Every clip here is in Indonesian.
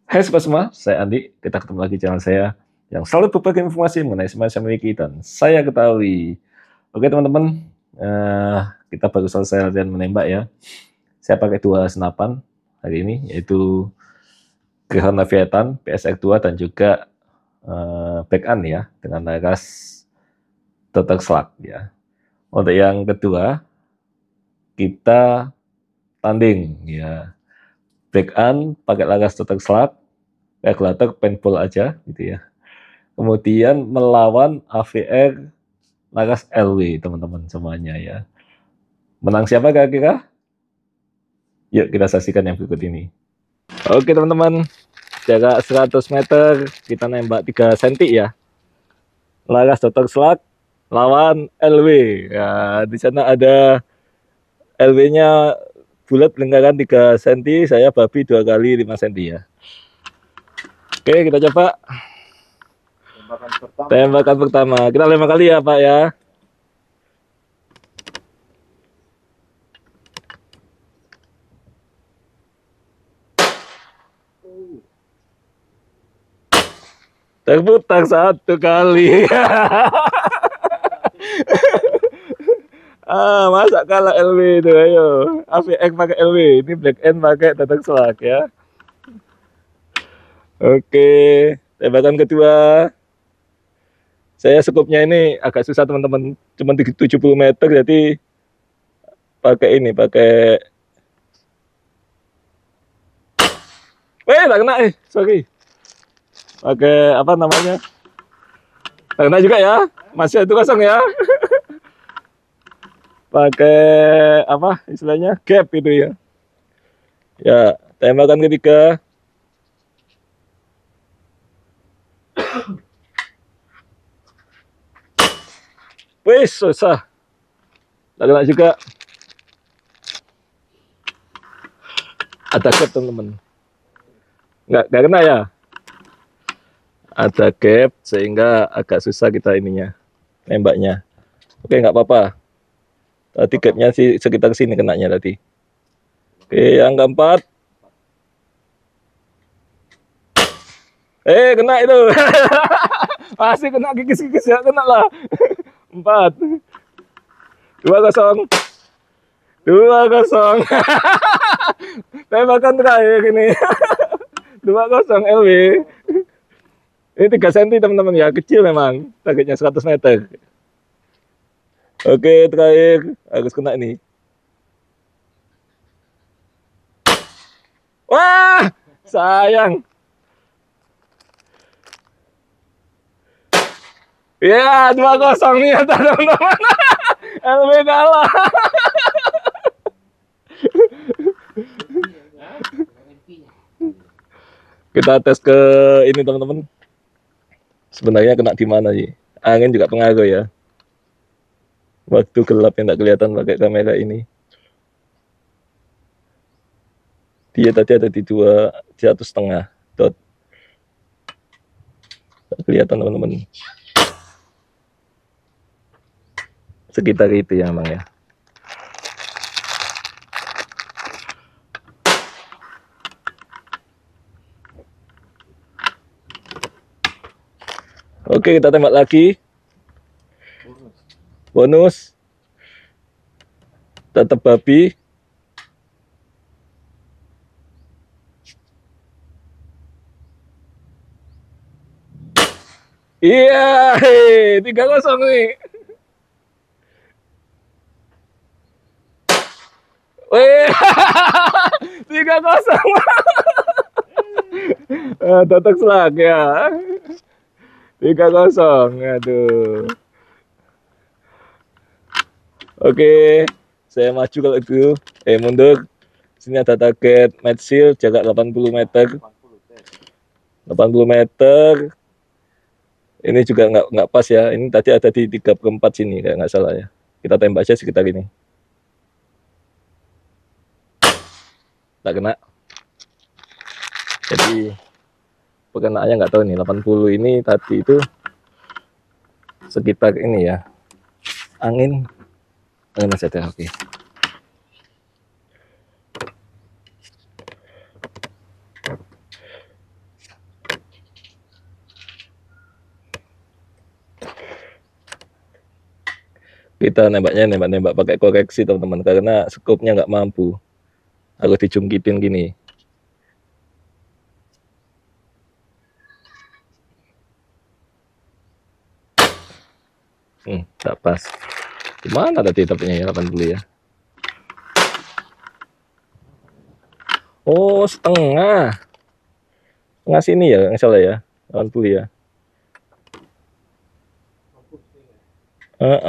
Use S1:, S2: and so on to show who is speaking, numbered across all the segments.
S1: Hai sobat semua, saya Andi. Kita ketemu lagi di channel saya yang selalu berbagi informasi mengenai semua yang saya miliki dan saya ketahui. Oke teman-teman, kita baru selesai latihan menembak ya. Saya pakai 2 senapan hari ini, yaitu Graham Leviathan PSR2 dan juga backhand ya, dengan laras Dr. Slug ya. Untuk yang kedua, kita tanding ya. Backhand pakai laras Dr. Slug, regulator paintball aja gitu ya. Kemudian melawan AVR Laras LW teman-teman semuanya ya. Menang siapa kira-kira? Yuk kita saksikan yang berikut ini. Oke teman-teman, jarak 100 meter kita nembak 3 cm ya. Laras Dr. Slug lawan LW. Ya, di sana ada LW-nya bulat lingkaran 3 cm, saya babi 2 kali 5 cm ya. Oke, kita coba. Tembakan pertama. Kita 5 kali ya, Pak ya. Terputar 1 kali. Masa kalah LW itu, ayo. AVX pakai LW, ini black end pakai Dr. Slug ya. Oke, tembakan kedua. Saya skupnya ini agak susah teman-teman, cuma 70 meter, jadi pakai ini, pakai. Tak kena, sorry. Pakai apa namanya? Tak kena juga ya, masih 1-0 ya. Pakai apa istilahnya, gap itu ya. Ya, tembakan ketiga. Wih, susah. Tak kena juga. Ada gap teman-teman. Nggak kena ya. Ada gap sehingga agak susah kita ininya, nembaknya. Oke, nggak apa-apa. Tadi gapnya sih sekitar sini kenanya tadi. Oke, yang keempat. Kena itu. Masih kena kikis-kikis ya, kena lah. 4. 2-0. 2-0. Tembakan terakhir ini. 2-0 LW. Ini 3 cm teman-teman ya, kecil memang. Targetnya 100 meter. Oke, terakhir harus kena ini. Wah, sayang. Ya, 2-0 nih ya teman-teman. LW kalah. Kita tes ke ini teman-teman. Sebenarnya kena di mana sih? Angin juga pengaruh ya. Waktu gelap yang tak kelihatan pakai kamera ini. Dia tadi ada di 1,5 dot. Tak kelihatan teman-teman. Sekitar itu ya emang ya. Oke, kita tembak lagi. Bonus. Tetap babi. Iya, 3-0 nih. Wih, 3-0. Dr. Slug ya. 3-0. Aduh. Oke, saya maju kalau itu. Mundur. Sini ada target match shield jarak 80 meter. 80 meter. Ini juga nggak pas ya. Ini tadi ada di 3/4 sini kayak nggak salah ya. Kita tembak aja sekitar ini. Tak kena. Jadi perkenaannya nggak tahu nih. 80 ini tadi itu sekitar ini ya. Angin masih ada. Oke. Kita nembaknya nembak pakai koreksi teman-teman, karena skopnya nggak mampu, harus dijungkitin gini. Tak pas. Gimana tadi tapnya ya 80 ya? Oh, setengah. Setengah sini ya, nggak salah ya. 80 ya.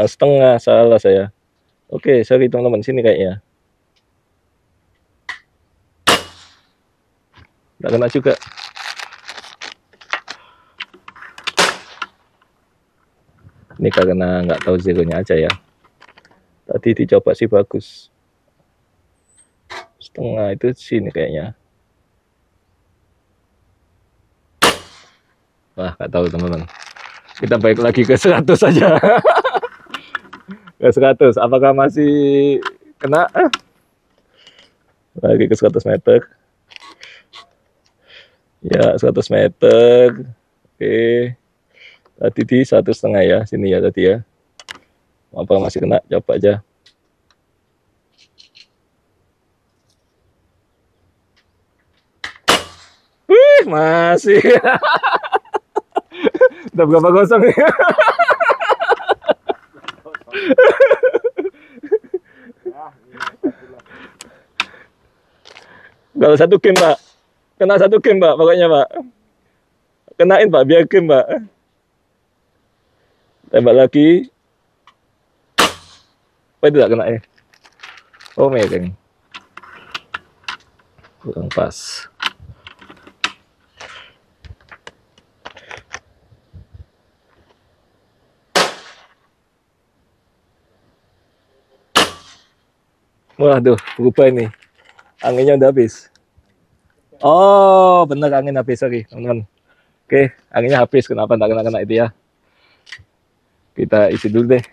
S1: Setengah, salah saya. Oke, sorry teman-teman, sini kayaknya. Nggak kena juga. Ini karena nggak tahu zeronya aja ya. Tadi dicoba sih bagus. Setengah itu sini kayaknya. Wah, nggak tahu teman-teman. Kita balik lagi ke 100 saja. Ke 100. Apakah masih kena? Lagi ke 100 meter. Ya, 100 meter. Oke. Tadi di 1,5 ya. Sini ya tadi ya. Apa masih kena? Coba aja. Wih, masih. Udah berapa kosong ya? Kalau satu game, Pak. Kena satu game, Pak. Pokoknya, Pak. Kenain, Pak. Biar game, Pak. Tembak lagi. Oh, itu tidak kena ya? Oh, miring. Kurang pas. Waduh, berubah ini. Anginnya udah habis. Oh, bener angin habis lagi, teman-teman. Oke, anginnya habis. Kenapa nggak kena-kena itu ya? Kita isi dulu deh.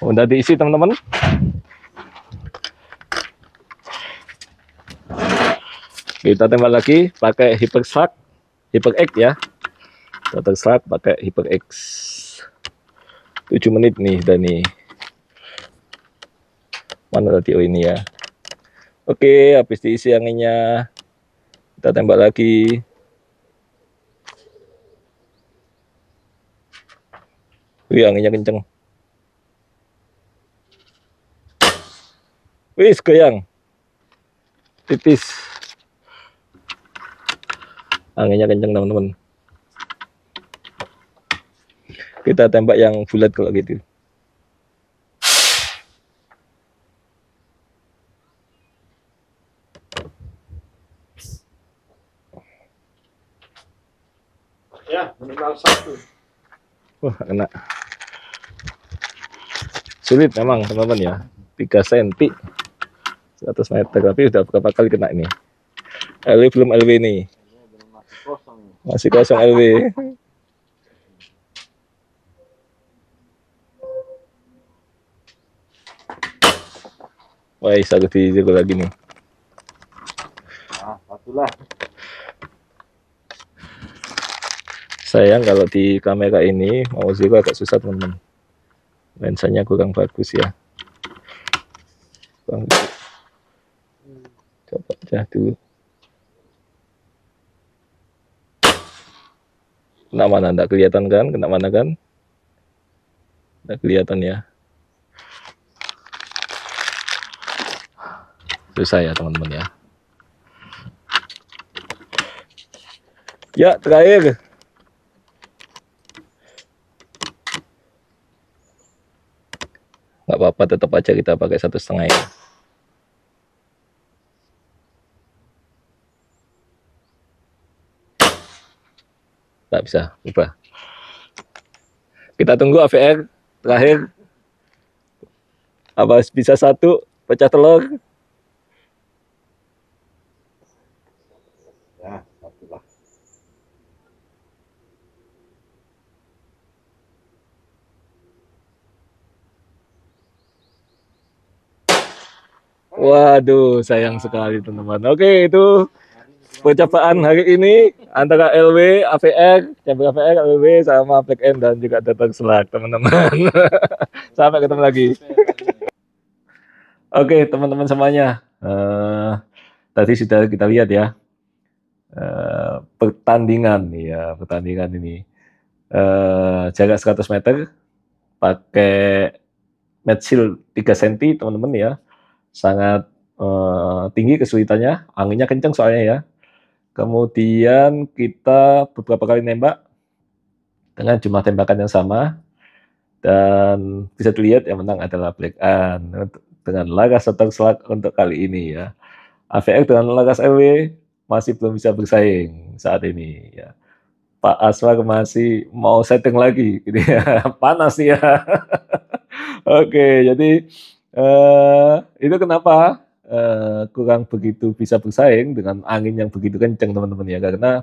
S1: Udah diisi teman-teman. Kita tembak lagi pakai HyperShark, HyperX ya. HyperShark pakai HyperX. 7 menit nih, dan nih. Mana tadi? Oh, ini ya. Oke, habis diisi anginnya. Kita tembak lagi. Wih, anginnya kenceng. Wih, goyang. Tipis. Anginnya kenceng teman-teman. Kita tembak yang bulat kalau gitu.
S2: Ya, minimal 1.
S1: Wah, kena. Sulit memang teman-teman ya. 3 cm 100 meter, tapi udah berapa kali kena ini. LW belum LW nih. Masih kosong LW. Wah, satu di jago lagi nih.
S2: Nah, satulah.
S1: Sayang kalau di kamera ini mau zero agak susah teman-teman. Lensanya kurang bagus ya. Coba aja dulu. Kena mana? Nggak kelihatan kan? Kena mana kan? Nggak kelihatan ya. Susah ya teman-teman ya. Ya, terakhir. Nggak apa-apa, tetap aja kita pakai 1,5 ya. Nggak bisa ubah. Kita tunggu AVR terakhir. Apa bisa satu pecah telur?
S2: Ya, satu lah.
S1: Waduh, sayang sekali teman-teman. Oke, itu percobaan hari ini antara LW, AVR, campur AVR, LW sama Black M dan juga Dr. Selak, teman-teman. Sampai ketemu lagi. Oke, teman-teman semuanya. Tadi sudah kita lihat ya pertandingan ya, pertandingan ini. Jarak 100 meter pakai match shield 3 cm, teman-teman ya. Sangat tinggi kesulitannya, anginnya kencang soalnya ya. Kemudian kita beberapa kali nembak dengan jumlah tembakan yang sama, dan bisa dilihat yang menang adalah Black An dengan lagas terselak untuk kali ini ya. AVR dengan lagas RW masih belum bisa bersaing saat ini ya. Pak Aswar masih mau setting lagi gitu ya. Panas ya. Oke, jadi itu kenapa kurang begitu bisa bersaing dengan angin yang begitu kencang teman-teman ya, karena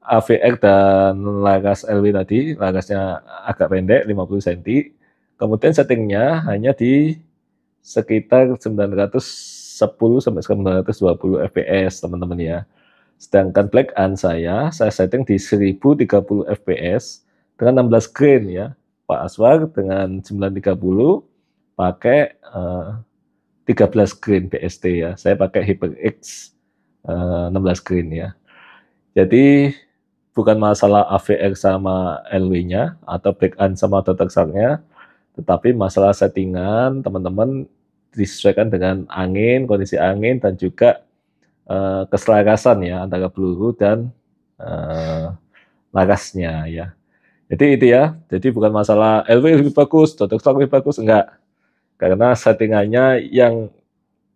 S1: AVR dan laras LW tadi, larasnya agak pendek 50 cm, kemudian settingnya hanya di sekitar 910 sampai 920 fps teman-teman ya. Sedangkan Black An saya setting di 1030 fps dengan 16 grain ya. Pak Aswar dengan 930 pakai 13 grain BST ya. Saya pakai HyperX 16 grain ya. Jadi bukan masalah AVR sama LW-nya atau Black An sama Dr. Shark-nya, tetapi masalah settingan teman-teman disesuaikan dengan angin, kondisi angin, dan juga keselarasan ya antara peluru dan larasnya ya. Jadi itu ya, jadi bukan masalah LW lebih bagus, Dr. Shark lebih bagus, enggak. Karena settingannya yang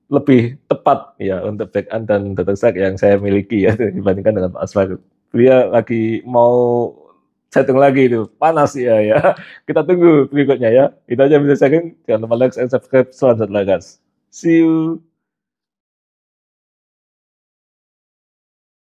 S1: lebih tepat ya untuk backhand dan Dr. Shark yang saya miliki ya dibandingkan dengan Pak Aswar. Dia lagi mau setting lagi itu, panas ya. Kita tunggu berikutnya ya. Itu aja bisa sharing, jangan lupa like and subscribe. Selamat guys. See you.